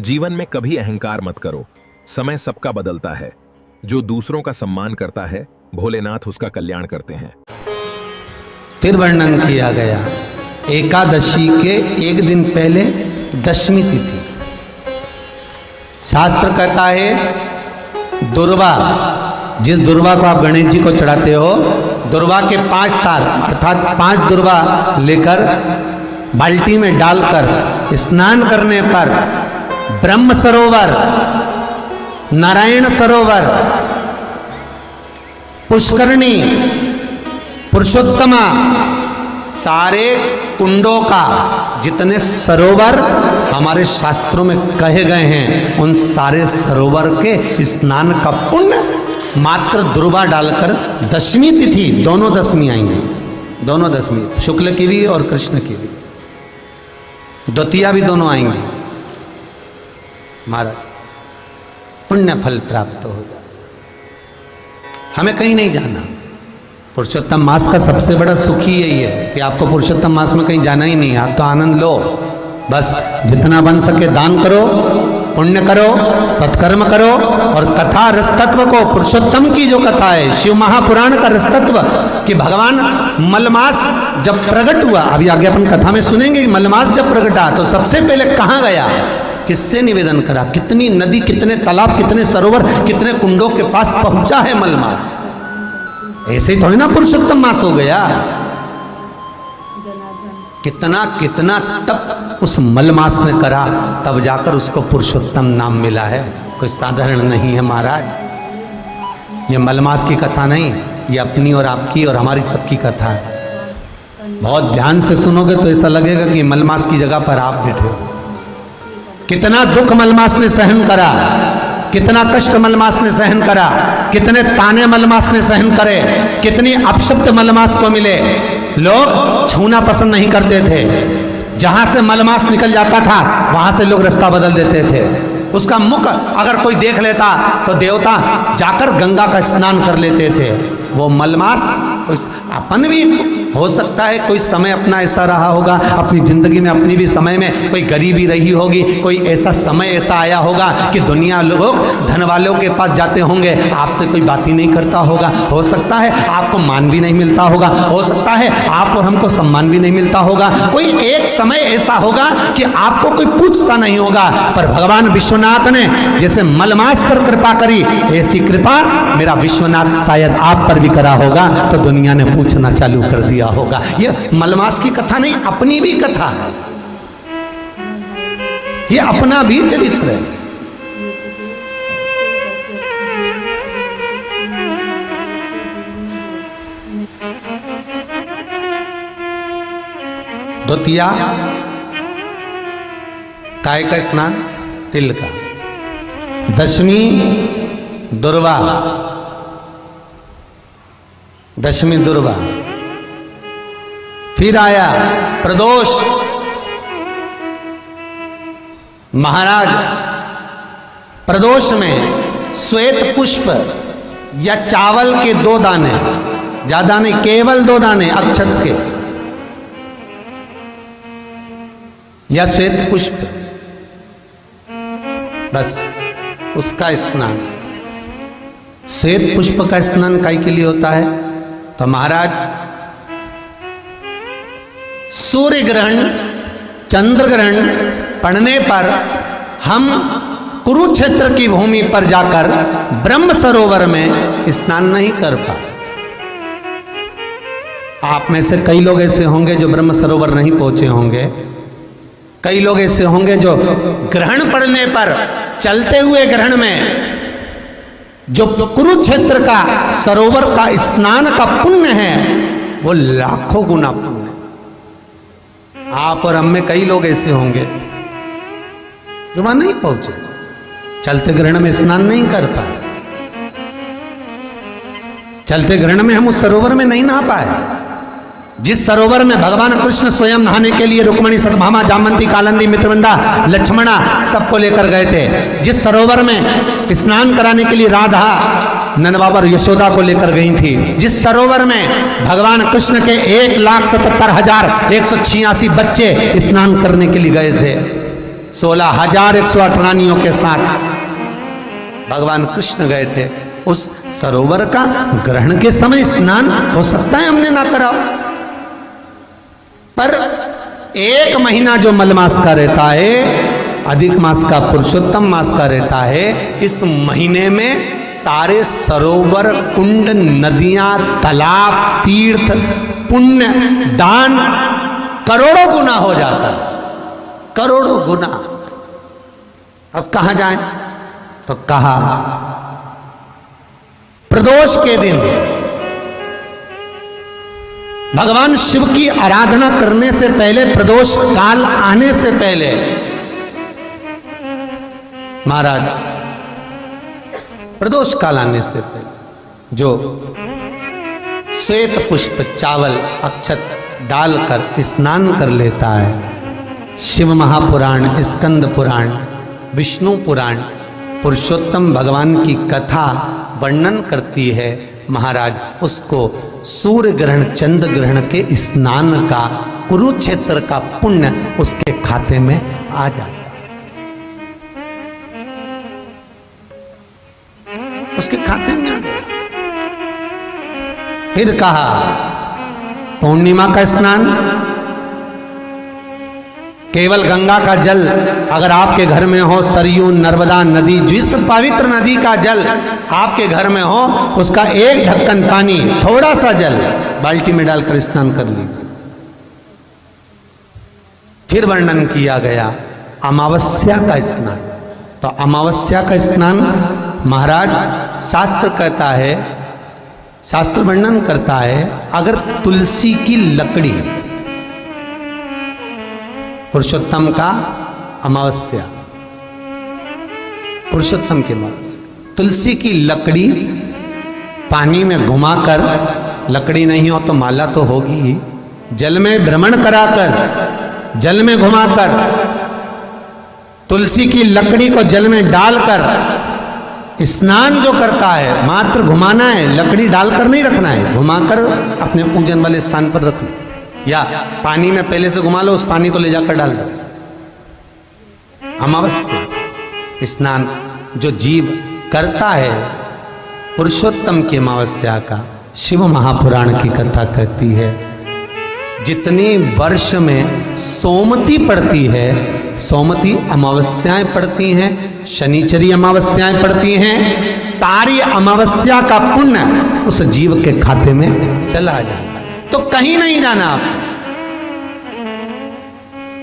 जीवन में कभी अहंकार मत करो। समय सबका बदलता है। जो दूसरों का सम्मान करता है, भोलेनाथ उसका कल्याण करते हैं। फिर वर्णन किया गया एकादशी के एक दिन पहले दशमी तिथि। शास्त्र कहता है दुर्वा, जिस दुर्वा को आप गणेश जी को चढ़ाते हो, दुर्वा के 5 तार अर्थात 5 दुर्वा लेकर बाल्टी में डालकर स्नान करने पर ब्रह्म सरोवर, नारायण सरोवर, पुष्करणी, पुरुषोत्तमा, सारे कुंडों का जितने सरोवर हमारे शास्त्रों में कहे गए हैं, उन सारे सरोवर के स्नान का पुण्य मात्र दुर्वा डालकर दशमी तिथि, दोनों दशमी आएंगी, दोनों दशमी, शुक्ल की भी और कृष्ण की भी, द्वितीया भी दोनों आएंगी। महाराज पुण्य फल प्राप्त हो जाए। हमें कहीं नहीं जाना। पुरुषोत्तम मास का सबसे बड़ा सुख ही यही है कि आपको पुरुषोत्तम मास में कहीं जाना ही नहीं है। आप तो आनंद लो, बस जितना बन सके दान करो, पुण्य करो, सत्कर्म करो और कथा रसतत्व को, पुरुषोत्तम की जो कथा है शिव महापुराण का रसतत्व कि भगवान मलमास जब प्रकट हुआ, अभी आगे अपन कथा में सुनेंगे कि मलमास जब प्रकटा तो सबसे पहले कहाँ गया, किससे निवेदन करा, कितनी नदी, कितने तालाब, कितने सरोवर, कितने कुंडों के पास पहुंचा है मलमास। ऐसे ही थोड़ी ना पुरुषोत्तम मास हो गया। कितना कितना तप उस मलमास ने करा, तब जाकर उसको पुरुषोत्तम नाम मिला है। कोई साधारण नहीं है महाराज। ये मलमास की कथा नहीं, ये अपनी और आपकी और हमारी सबकी कथा है। बहुत ध्यान से सुनोगे तो ऐसा लगेगा कि मलमास की जगह पर आप बैठे हो। कितना दुख मलमास ने सहन करा, कितना कष्ट मलमास ने सहन करा, कितने ताने मलमास ने सहन करे, कितनी अपशब्द मलमास को मिले। लोग छूना पसंद नहीं करते थे। जहां से मलमास निकल जाता था वहां से लोग रास्ता बदल देते थे। उसका मुख अगर कोई देख लेता तो देवता जाकर गंगा का स्नान कर लेते थे। वो मलमास अपन भी हो सकता है कोई समय अपना ऐसा रहा होगा, अपनी जिंदगी में अपनी भी समय में कोई गरीबी रही होगी, कोई ऐसा समय ऐसा आया होगा कि दुनिया लोग धन वालों के पास जाते होंगे, आपसे कोई बात ही नहीं करता होगा। हो सकता है आपको मान भी नहीं मिलता होगा, हो सकता है आप और हमको सम्मान भी नहीं मिलता होगा। कोई एक समय ऐसा होगा कि आपको कोई पूछता नहीं होगा। पर भगवान विश्वनाथ ने जैसे मलमास पर कृपा करी, ऐसी कृपा मेरा विश्वनाथ शायद आप पर भी करा होगा तो दुनिया ने पूछना चालू कर दिया होगा। ये मलमास की कथा नहीं, अपनी भी कथा है, ये अपना भी चरित्र है। द्वितीया काय का स्नान, तिल का। दशमी दुर्वा, दशमी दुर्वा। फिर आया प्रदोष। महाराज प्रदोष में श्वेत पुष्प या चावल के 2 दाने, ज्यादा नहीं, केवल 2 दाने अक्षत के या श्वेत पुष्प, बस उसका स्नान। श्वेत पुष्प का स्नान काय के लिए होता है? तो महाराज सूर्य ग्रहण, चंद्र ग्रहण पड़ने पर हम कुरुक्षेत्र की भूमि पर जाकर ब्रह्म सरोवर में स्नान नहीं कर पाए। आप में से कई लोग ऐसे होंगे जो ब्रह्म सरोवर नहीं पहुंचे होंगे। कई लोग ऐसे होंगे जो ग्रहण पड़ने पर, चलते हुए ग्रहण में जो कुरुक्षेत्र का सरोवर का स्नान का पुण्य है वो लाखों गुना पुण्य। आप और हम में कई लोग ऐसे होंगे जो वहां नहीं पहुंचे, चलते ग्रहण में स्नान नहीं कर पाए, चलते ग्रहण में हम उस सरोवर में नहीं नहा पाए जिस सरोवर में भगवान कृष्ण स्वयं नहाने के लिए रुक्मणी, सतभामा, जामवंती, कालिंदी, मित्रवृंदा, लक्ष्मणा सबको लेकर गए थे। जिस सरोवर में स्नान कराने के लिए राधा नंद बाबा और यशोदा को लेकर गई थी, जिस सरोवर में भगवान कृष्ण के 1,77,186 बच्चे स्नान करने के लिए गए थे, 16,118 के साथ भगवान कृष्ण गए थे। उस सरोवर का ग्रहण के समय स्नान हो सकता है हमने ना करा, पर 1 महीना जो मलमास का रहता है, अधिक मास का पुरुषोत्तम मास का रहता है, इस महीने में सारे सरोवर, कुंड, नदियां, तालाब, तीर्थ, पुण्य, दान करोड़ों गुना हो जाता है, करोड़ों गुना। अब कहां जाएं? तो कहा प्रदोष के दिन भगवान शिव की आराधना करने से पहले, प्रदोष काल आने से पहले, महाराज प्रदोष काल आने से पहले जो श्वेत पुष्प, चावल, अक्षत डालकर स्नान कर लेता है, शिव महापुराण, स्कंद पुराण, विष्णु पुराण, पुरुषोत्तम भगवान की कथा वर्णन करती है महाराज, उसको सूर्य ग्रहण, चंद्र ग्रहण के स्नान का, कुरुक्षेत्र का पुण्य उसके खाते में आ जाता है, उसके खाते में आ गया। फिर कहा पूर्णिमा का स्नान, केवल गंगा का जल अगर आपके घर में हो, सरयू, नर्मदा नदी, जिस पवित्र नदी का जल आपके घर में हो, उसका 1 ढक्कन पानी, थोड़ा सा जल बाल्टी में डालकर स्नान कर लीजिए। फिर वर्णन किया गया अमावस्या का स्नान। तो अमावस्या का स्नान महाराज शास्त्र कहता है, शास्त्र वर्णन करता है, अगर तुलसी की लकड़ी, पुरुषोत्तम का अमावस्या, पुरुषोत्तम की अमावस्या, तुलसी की लकड़ी पानी में घुमाकर, लकड़ी नहीं हो तो माला तो होगी ही, जल में भ्रमण कराकर, जल में घुमाकर, तुलसी की लकड़ी को जल में डालकर स्नान जो करता है, मात्र घुमाना है, लकड़ी डालकर नहीं रखना है, घुमाकर अपने पूजन वाले स्थान पर रखना, या पानी में पहले से घुमा लो, उस पानी को ले जाकर डाल दो। अमावस्या स्नान जो जीव करता है पुरुषोत्तम की अमावस्या का, शिव महापुराण की कथा कहती है, जितनी वर्ष में सोमती पड़ती है, सोमती अमावस्याएं पड़ती हैं, शनिचरी अमावस्याएं पड़ती हैं, सारी अमावस्या का पुण्य उस जीव के खाते में चला जाता है। तो कहीं नहीं जाना आप,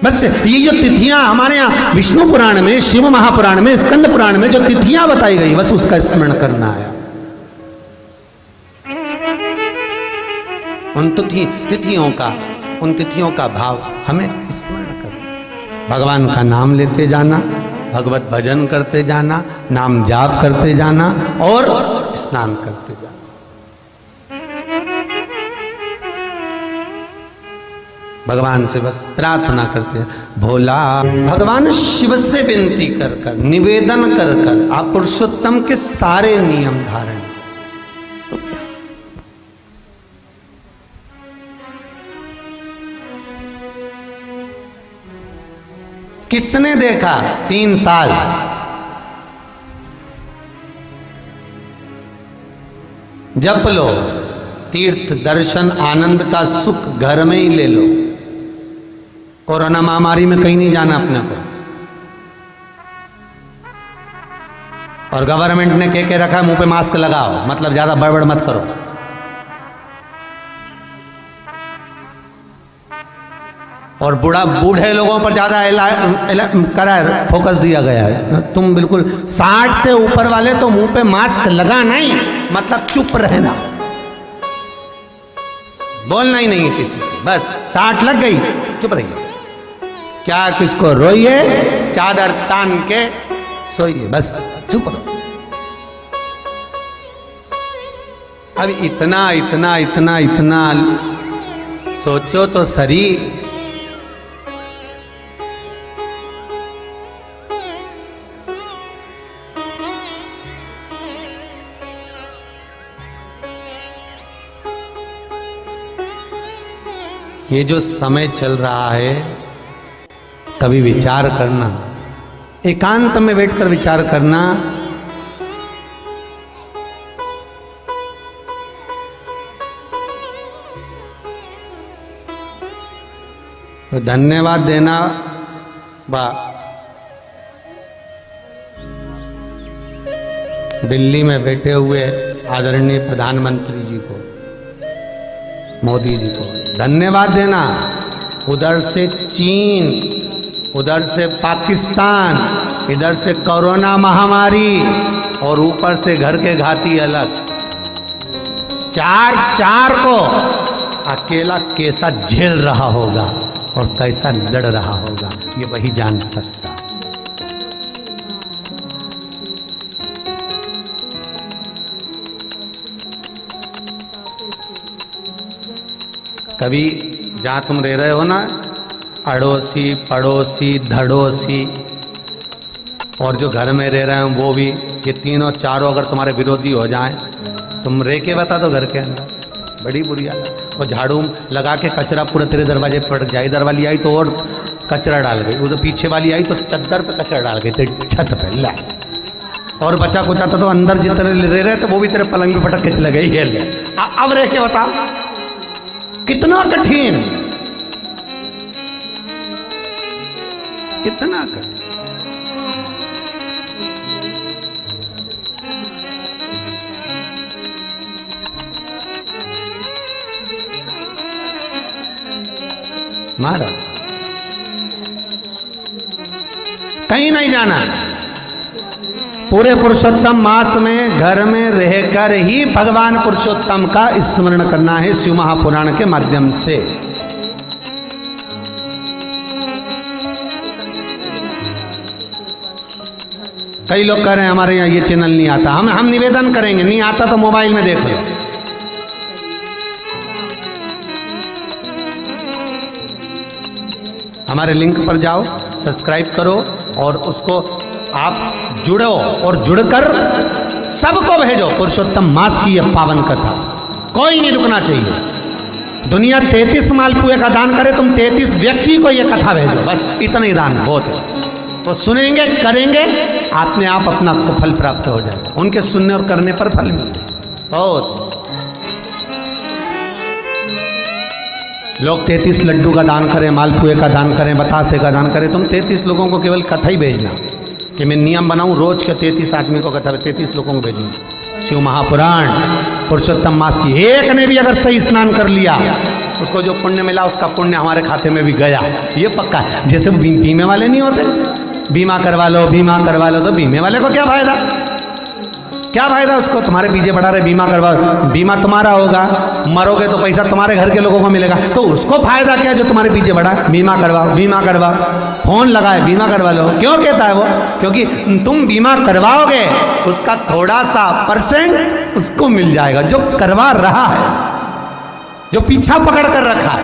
बस ये जो तिथियां हमारे यहाँ विष्णु पुराण में, शिव महापुराण में, स्कंद पुराण में जो तिथियां बताई गई, बस उसका स्मरण करना है। उन तिथियों का भाव हमें स्मरण करना, भगवान का नाम लेते जाना, भगवत भजन करते जाना, नाम जाप करते जाना और स्नान करते जाना। भगवान से बस प्रार्थना करते हैं, भोला भगवान शिव से विनती कर कर, निवेदन कर कर, आप पुरुषोत्तम के सारे नियम धारण। किसने देखा 3 साल? जप लो, तीर्थ दर्शन आनंद का सुख घर में ही ले लो। कोरोना महामारी में कहीं नहीं जाना अपने को, और गवर्नमेंट ने कह रखा है मुंह पे मास्क लगाओ, मतलब ज्यादा बड़बड़ मत करो। और बूढ़े लोगों पर ज्यादा फोकस दिया गया है। तुम बिल्कुल 60 से ऊपर वाले तो मुंह पे मास्क लगाना ही, मतलब चुप रहना, बोलना ही नहीं है किसी को, बस 60 लग गई चुप रहिए। क्या किसको रोइए, चादर तान के सोइए, बस चुप रहो। अब इतना इतना इतना इतना सोचो तो सही। ये जो समय चल रहा है, कभी विचार करना, एकांत में बैठकर विचार करना। तो धन्यवाद देना बा दिल्ली में बैठे हुए आदरणीय प्रधानमंत्री जी को, मोदी जी को धन्यवाद देना। उधर से चीन, उधर से पाकिस्तान, इधर से कोरोना महामारी और ऊपर से घर के घाती अलग, चार को अकेला कैसा झेल रहा होगा और कैसा लड़ रहा होगा, ये वही जान सकता। कभी जहाँ तुम रह रहे हो ना, अड़ोसी पड़ोसी धड़ोसी और जो घर में रह रहे हैं वो भी, ये तीनों चारों अगर तुम्हारे विरोधी हो जाएं, तुम रह के बता दो घर के अंदर, बड़ी बुरी हालत। और झाड़ू लगा के कचरा पूरा तेरे दरवाजे पर पड़ जाए, इधर वाली आई तो और कचरा डाल गई, उधर पीछे वाली आई तो चद्दर पे कचरा डाल गई तेरी छत पे ला, और बचा कुचा तो अंदर जितने रह रहे थे वो भी तेरे पलंग पे पटक के चले गई। ये ले अब रह के बता, कितना कठिन, कितना कठिन। मारा कहीं नहीं जाना, पूरे पुरुषोत्तम मास में घर में रहकर ही भगवान पुरुषोत्तम का स्मरण करना है शिव महापुराण के माध्यम से। कई लोग कह रहे हैं हमारे यहाँ ये चैनल नहीं आता, हम निवेदन करेंगे, नहीं आता तो मोबाइल में देख लो। हमारे लिंक पर जाओ, सब्सक्राइब करो और उसको आप जुड़ो और जुड़कर सबको भेजो पुरुषोत्तम मास की यह पावन कथा। कोई नहीं रुकना चाहिए। दुनिया 33 मालपुए का दान करे, तुम 33 व्यक्ति को यह कथा भेजो, बस इतना ही दान बहुत है। वो सुनेंगे, करेंगे, अपने आप अपना को फल प्राप्त हो जाएगा। उनके सुनने और करने पर फल मिले। बहुत लोग 33 लड्डू का दान करें, मालपुए का दान करें, बतासे का दान करें, तुम 33 लोगों को केवल कथा ही भेजना कि मैं नियम बनाऊं रोज के 33 आदमी को कथा, 33 लोगों को भेजूंगा। शिव महापुराण पुरुषोत्तम मास की, एक ने भी अगर सही स्नान कर लिया उसको जो पुण्य मिला उसका पुण्य हमारे खाते में भी गया, ये पक्का है। जैसे बीमे वाले नहीं होते, बीमा करवा लो बीमा करवा लो, तो बीमे वाले को क्या फायदा, क्या फायदा उसको, तुम्हारे पीछे बढ़ा रहे बीमा करवाओ, बीमा तुम्हारा होगा, मरोगे तो पैसा तुम्हारे घर के लोगों को मिलेगा, तो उसको फायदा क्या जो तुम्हारे पीछे बढ़ा, बीमा करवाओ बीमा करवाओ, फोन लगाए बीमा करवा लो। क्यों कहता है वो, क्योंकि तुम बीमा करवाओगे उसका थोड़ा सा % उसको मिल जाएगा जो करवा रहा है, जो पीछा पकड़ कर रखा है।